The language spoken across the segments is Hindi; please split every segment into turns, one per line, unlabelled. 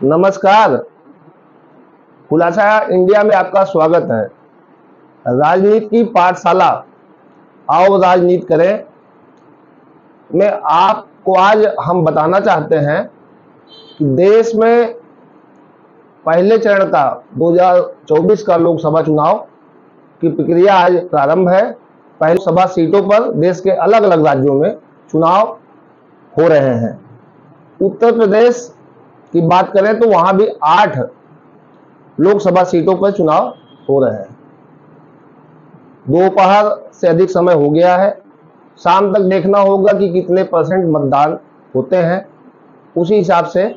नमस्कार। खुलासा इंडिया में आपका स्वागत है। राजनीति की पाठशाला, आओ राजनीति करें में आपको आज हम बताना चाहते हैं कि देश में पहले चरण का 2024 का लोकसभा चुनाव की प्रक्रिया आज प्रारंभ है। पहले सभा सीटों पर देश के अलग अलग राज्यों में चुनाव हो रहे हैं। उत्तर प्रदेश की बात करें तो वहां भी 8 लोकसभा सीटों पर चुनाव हो रहे हैं। दोपहर से अधिक समय हो गया है। शाम तक देखना होगा कि कितने परसेंट मतदान होते हैं। उसी हिसाब से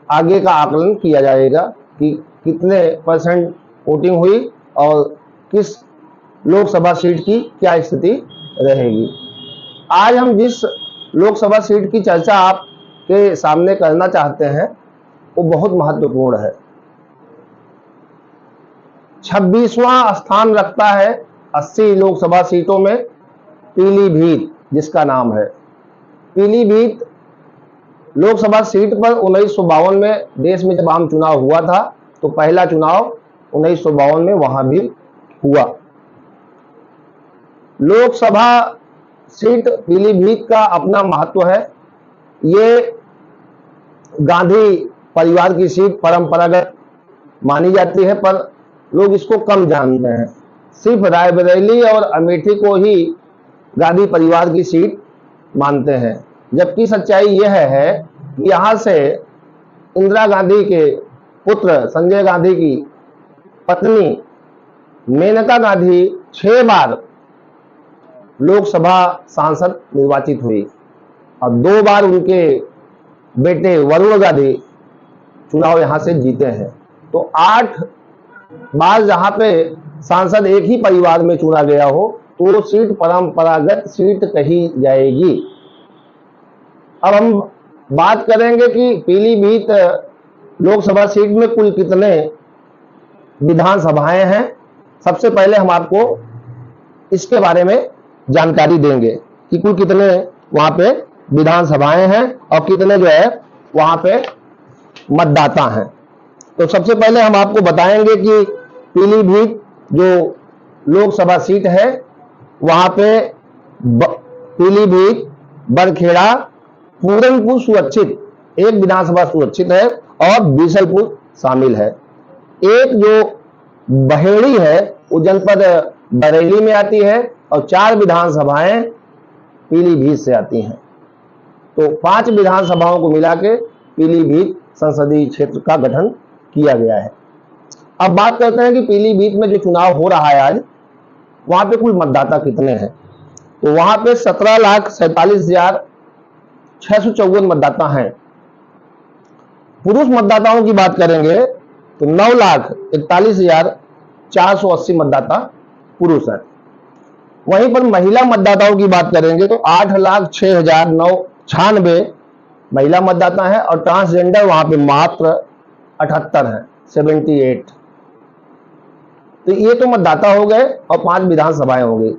आगे का आकलन किया जाएगा कि कितने परसेंट वोटिंग हुई और किस लोकसभा सीट की क्या स्थिति रहेगी। आज हम जिस लोकसभा सीट की चर्चा आपके सामने करना चाहते हैं वो बहुत महत्वपूर्ण है। 26वां स्थान रखता है 80 लोकसभा सीटों में पीलीभीत, जिसका नाम है। पीलीभीत लोकसभा सीट पर 1952 में देश में जब आम चुनाव हुआ था तो पहला चुनाव 1952 में वहां भी हुआ। लोकसभा सीट पीलीभीत का अपना महत्व है। ये गांधी परिवार की सीट परंपरागत मानी जाती है, पर लोग इसको कम जानते हैं। सिर्फ रायबरेली और अमेठी को ही गांधी परिवार की सीट मानते हैं, जबकि सच्चाई यह है कि यहां से इंदिरा गांधी के पुत्र संजय गांधी की पत्नी मेनका गांधी 6 बार लोकसभा सांसद निर्वाचित हुई और 2 बार उनके बेटे वरुण गांधी चुनाव यहां से जीते हैं। तो 8 बार जहां पे सांसद एक ही परिवार में चुना गया हो तो वो सीट परंपरागत सीट कही जाएगी। अब हम बात करेंगे कि पीलीभीत लोकसभा सीट में कुल कितने विधानसभाएं हैं। सबसे पहले हम आपको इसके बारे में जानकारी देंगे कि कुल कितने वहां पे विधानसभाएं हैं और कितने जो है वहां पे मतदाता हैं। तो सबसे पहले हम आपको बताएंगे कि पीलीभीत जो लोकसभा सीट है वहां पे पीलीभीत, बरखेड़ा, पूरनपुर सुरक्षित, एक विधानसभा सुरक्षित है और बीसलपुर शामिल है। एक जो बहेड़ी है वो जनपद बरेली में आती है और 4 विधानसभाएं पीलीभीत से आती हैं। तो 5 विधानसभाओं को मिला के पीलीभीत संसदीय क्षेत्र का गठन किया गया है। अब बात करते हैं कि पीलीभीत में जो चुनाव हो रहा है आज, वहां पे कुल मतदाता कितने हैं। तो वहां पे 17,47,654 मतदाता हैं। पुरुष मतदाताओं की बात करेंगे तो 9,41,480 मतदाता पुरुष हैं। वहीं पर महिला मतदाताओं की बात करेंगे तो 8,06,996 महिला मतदाता हैं और ट्रांसजेंडर वहां पे मात्र 78 हैं, 78। तो ये तो मतदाता हो गए और 5 विधानसभाएं हो गई।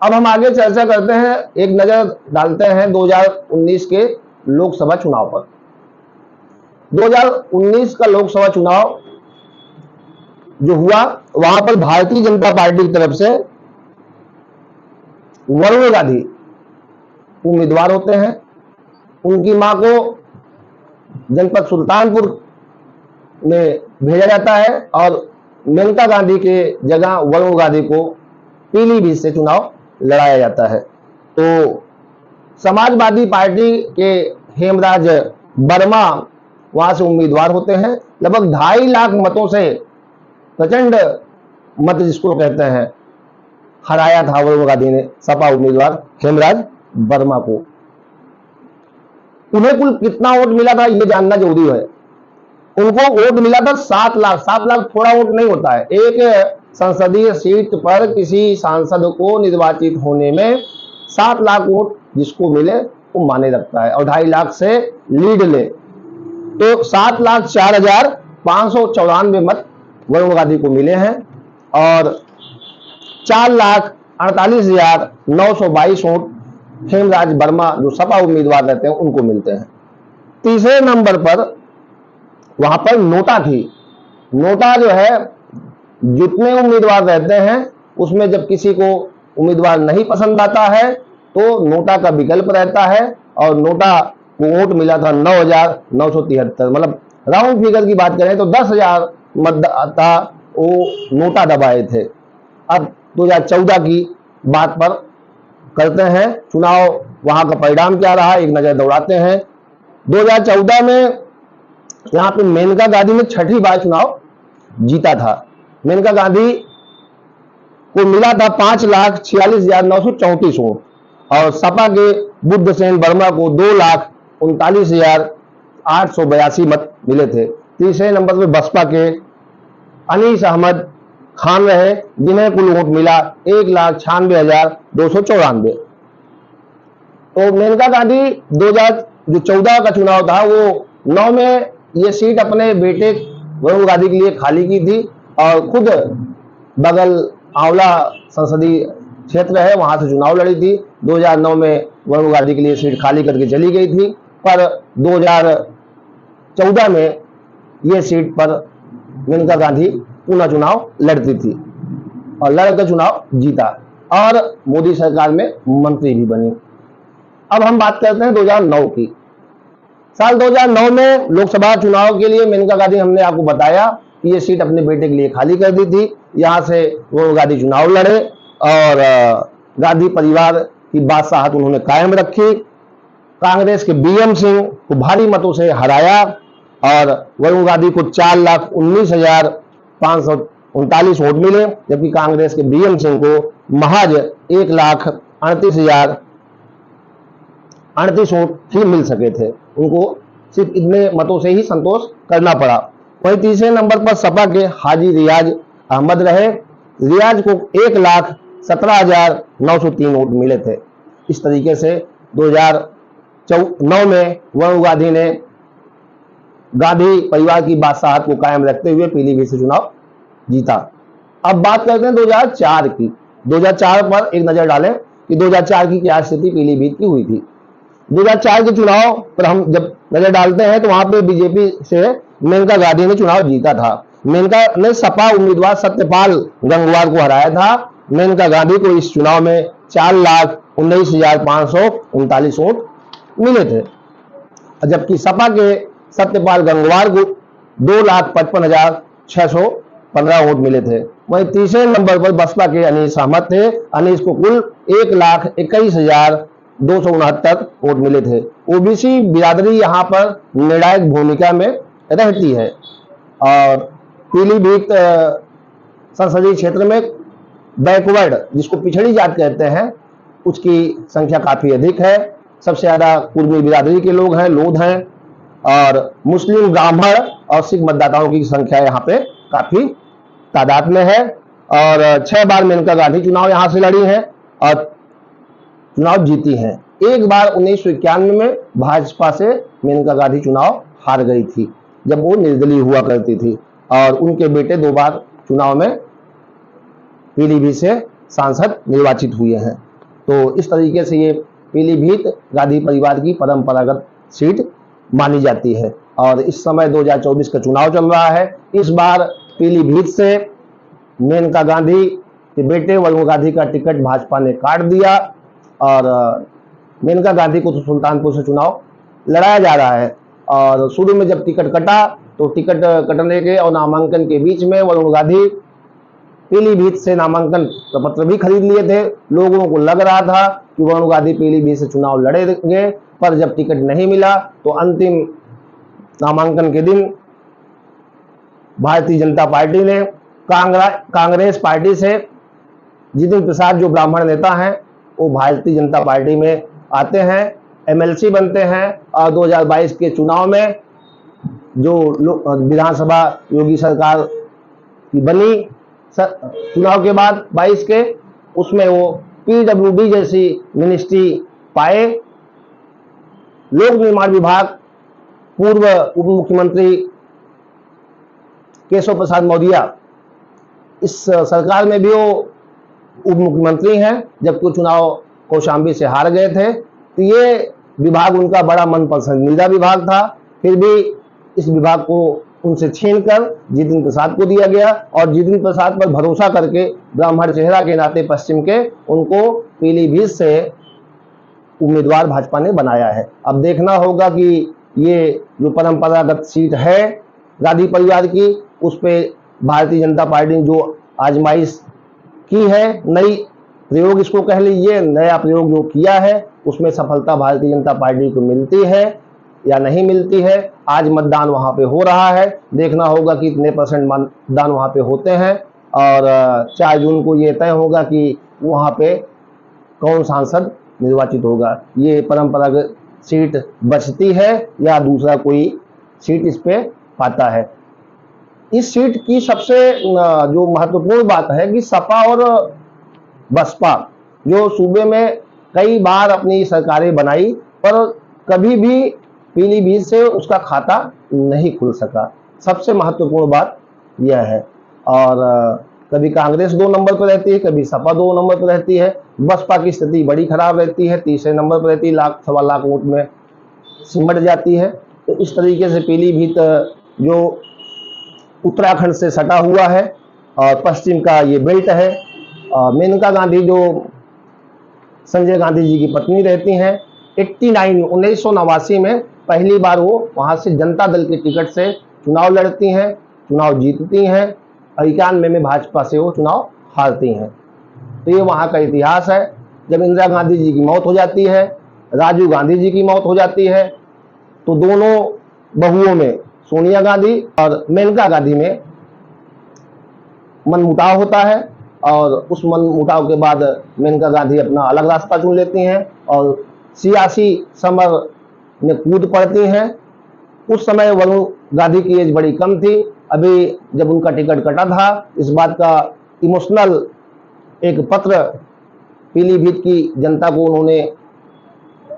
अब हम आगे चर्चा करते हैं, एक नजर डालते हैं 2019 के लोकसभा चुनाव पर। 2019 का लोकसभा चुनाव जो हुआ वहां पर भारतीय जनता पार्टी की तरफ से वरुण गांधी उम्मीदवार होते हैं। उनकी मां को जनपद सुल्तानपुर में भेजा जाता है और मेनका गांधी के जगह वरुण गांधी को पीलीभीत से चुनाव लड़ाया जाता है। तो समाजवादी पार्टी के हेमराज वर्मा वहां से उम्मीदवार होते हैं। लगभग 2.5 लाख मतों से प्रचंड मत जिसको कहते हैं हराया था वरुण गांधी ने सपा उम्मीदवार हेमराज वर्मा को। उन्हें कुल कितना वोट मिला था ये जानना जरूरी है। उनको वोट मिला था 7 लाख। 7 लाख थोड़ा वोट नहीं होता है। एक संसदीय सीट पर किसी सांसद को निर्वाचित होने में 7 लाख वोट जिसको मिले वो माने रखता है और 2.5 लाख से लीड ले तो 7,04,594 मत वरुण गांधी को मिले हैं और 4,48,922 वोट हेमराज वर्मा जो सपा उम्मीदवार रहते हैं उनको मिलते हैं। तीसरे नंबर पर वहां पर नोटा थी। नोटा जो है, जितने उम्मीदवार रहते हैं उसमें जब किसी को उम्मीदवार नहीं पसंद आता है तो नोटा का विकल्प रहता है, और नोटा को वोट मिला था 9,973, मतलब राउंड फिगर की बात करें तो 10,000 मतदाता वो नोटा दबाए थे। अब 2014 की बात पर करते हैं, चुनाव वहां का परिणाम क्या रहा एक नजर दौड़ाते हैं। 2014 में यहाँ पे मेनका गांधी ने छठी बार चुनाव जीता था। मेनका गांधी को मिला था 5,46,934 वोट, और सपा के बुद्ध सेन वर्मा को 2,39,882 मत मिले थे। तीसरे नंबर पर बसपा के अनीस अहमद खान रहे, जिन्हें कुल वोट मिला 1,96,294। तो मेनका गांधी 2014 का चुनाव था वो 9 में ये सीट अपने बेटे वरुण गांधी के लिए खाली की थी, और खुद बगल आंवला संसदीय क्षेत्र है वहां से चुनाव लड़ी थी। 2009 में वरुण गांधी के लिए सीट खाली करके चली गई थी, पर 2014 में ये सीट पर मेनका गांधी पुनः चुनाव लड़ती थी और लड़कर चुनाव जीता और मोदी सरकार में मंत्री भी बनी। अब हम बात करते हैं 2009 की। साल 2009 में लोकसभा चुनाव के लिए मेनका गांधी, हमने आपको बताया कि ये सीट अपने बेटे के लिए खाली कर दी थी। यहां से वो गांधी चुनाव लड़े और गांधी परिवार की बादशाहत उन्होंने कायम रखी। कांग्रेस के बीएम सिंह को भारी मतों से हराया और वरुण गांधी को 4,19,539 वोट मिले, जबकि कांग्रेस के बीएम सिंह को महज 1,38,038 वोट ही मिल सके थे। उनको सिर्फ इतने मतों से ही संतोष करना पड़ा। वहीं तीसरे नंबर पर सपा के हाजी रियाज अहमद रहे। रियाज को 1,17,903 वोट मिले थे। इस तरीके से 2009 में वरुण गांधी ने गांधी परिवार की बादशाहत को कायम रखते हुए पीलीभीत से चुनाव जीता। अब बात करते हैं 2004 की। 2004 पर एक नजर डालें कि 2004 की क्या स्थिति पीलीभीत की हुई थी। 2004 के चुनाव पर हम जब नजर डालते हैं तो वहां पे बीजेपी से मेनका गांधी ने चुनाव जीता था। मेनका ने सपा उम्मीदवार सत्यपाल गंगवार को हराया था। मेनका गांधी को इस चुनाव में 4,19,539 वोट मिले थे, जबकि सपा के सत्यपाल गंगवार को 2,55,615 वोट मिले थे। वहीं तीसरे नंबर पर बसपा के अनीस अहमद थे। अनीस को कुल 1,21,269 वोट मिले थे। ओबीसी बिरादरी यहां पर निर्णायक भूमिका में रहती है और पीलीभीत संसदीय क्षेत्र में बैकवर्ड, जिसको पिछड़ी जात कहते हैं, उसकी संख्या काफी अधिक है। सबसे ज्यादा कुर्मी बिरादरी के लोग हैं, लोध हैं, और मुस्लिम, ब्राह्मण और सिख मतदाताओं की संख्या यहाँ पे काफी तादाद में है। और 6 बार मेनका गांधी चुनाव यहां से लड़ी है और चुनाव जीती हैं। एक बार 1991 में भाजपा से मेनका गांधी चुनाव हार गई थी जब वो निर्दलीय हुआ करती थी, और उनके बेटे 2 बार चुनाव में पीलीभीत से सांसद निर्वाचित हुए हैं। तो इस तरीके से ये पीलीभीत गांधी परिवार की परंपरागत सीट मानी जाती है। और इस समय 2024 का चुनाव चल रहा है। इस बार पीलीभीत से मेनका गांधी के बेटे वरुण गांधी का टिकट भाजपा ने काट दिया और मेनका गांधी को तो सुल्तानपुर से चुनाव लड़ाया जा रहा है। और शुरू में जब टिकट कटा तो टिकट कटने के और नामांकन के बीच में वरुण गांधी पीलीभीत से नामांकन पत्र भी खरीद लिए थे। लोगों को लग रहा था कि वरुण गांधी पीलीभीत से चुनाव लड़ेंगे, पर जब टिकट नहीं मिला तो अंतिम नामांकन के दिन भारतीय जनता पार्टी ने कांग्रेस पार्टी से जितिन प्रसाद, जो ब्राह्मण नेता हैं, वो भारतीय जनता पार्टी में आते हैं, एमएलसी बनते हैं और 2022 के चुनाव में जो विधानसभा योगी सरकार की बनी चुनाव के बाद 22 के, उसमें वो पीडब्ल्यूडी जैसी मिनिस्ट्री पाए। लोक निर्माण विभाग पूर्व उप मुख्यमंत्री केशव प्रसाद मौर्य, इस सरकार में भी वो उप मुख्यमंत्री हैं, जबकि वो चुनाव कौशाम्बी से हार गए थे। तो ये विभाग उनका बड़ा मन पसंदीदा विभाग था। फिर भी इस विभाग को उनसे छीनकर जितिन प्रसाद को दिया गया और जितिन प्रसाद पर भरोसा करके ब्राह्मण चेहरा के नाते पश्चिम के उनको पीलीभीत से उम्मीदवार भाजपा ने बनाया है। अब देखना होगा कि ये जो परंपरागत सीट है गांधी परिवार की, उस पे भारतीय जनता पार्टी ने जो आजमाइश की है, नई प्रयोग इसको कह लीजिए, नया प्रयोग जो किया है, उसमें सफलता भारतीय जनता पार्टी को मिलती है या नहीं मिलती है। आज मतदान वहां पे हो रहा है, देखना होगा कि कितने परसेंट मतदान वहां पे होते हैं और 4 जून को ये तय होगा कि वहां पे कौन सांसद निर्वाचित होगा। ये परंपरागत सीट बचती है या दूसरा कोई सीट इस पे पाता है। इस सीट की सबसे जो महत्वपूर्ण बात है कि सपा और बसपा जो सूबे में कई बार अपनी सरकारें बनाई पर कभी भी पीलीभीत से उसका खाता नहीं खुल सका। सबसे महत्वपूर्ण बात यह है। और कभी कांग्रेस 2 नंबर पर रहती है, कभी सपा 2 नंबर पर रहती है। बसपा की स्थिति बड़ी खराब रहती है, तीसरे नंबर पर रहती है, लाख सवा लाख वोट में सिमट जाती है। तो इस तरीके से पीलीभीत जो उत्तराखंड से सटा हुआ है और पश्चिम का ये बेल्ट है। मेनका गांधी जो संजय गांधी जी की पत्नी रहती हैं, 1989 में पहली बार वो वहां से जनता दल के टिकट से चुनाव लड़ती हैं, चुनाव जीतती हैं और 91 में भाजपा से वो चुनाव हारती हैं। तो ये वहां का इतिहास है। जब इंदिरा गांधी जी की मौत हो जाती है, राजीव गांधी जी की मौत हो जाती है, तो दोनों बहुओं में सोनिया गांधी और मेनका गांधी में मनमुटाव होता है और उस मनमुटाव के बाद मेनका गांधी अपना अलग रास्ता चुन लेती हैं और सियासी समर में कूद पड़ती हैं। उस समय वरुण गांधी की एज बड़ी कम थी, अभी जब उनका टिकट कटा था, इस बात का इमोशनल एक पत्र पीलीभीत की जनता को उन्होंने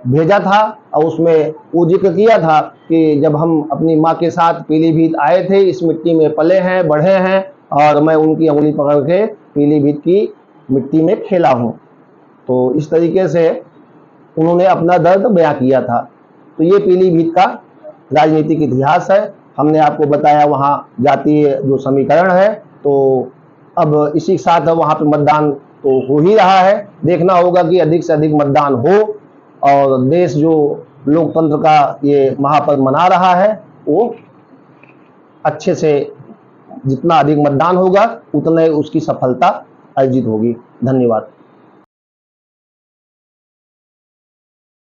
भेजा था और उसमें वो जिक्र किया था कि जब हम अपनी माँ के साथ पीलीभीत आए थे, इस मिट्टी में पले हैं, बढ़े हैं और मैं उनकी उंगली पकड़ के पीलीभीत की मिट्टी में खेला हूँ। तो इस तरीके से उन्होंने अपना दर्द बयां किया था। तो ये पीलीभीत का राजनीतिक इतिहास है। हमने आपको बताया वहाँ जातीय जो समीकरण है, तो अब इसी के साथ वहाँ पे मतदान तो हो ही रहा है। देखना होगा कि अधिक से अधिक मतदान हो और देश जो लोकतंत्र का ये महापर्व मना रहा है वो अच्छे से, जितना अधिक मतदान होगा उतने उसकी सफलता अर्जित होगी। धन्यवाद।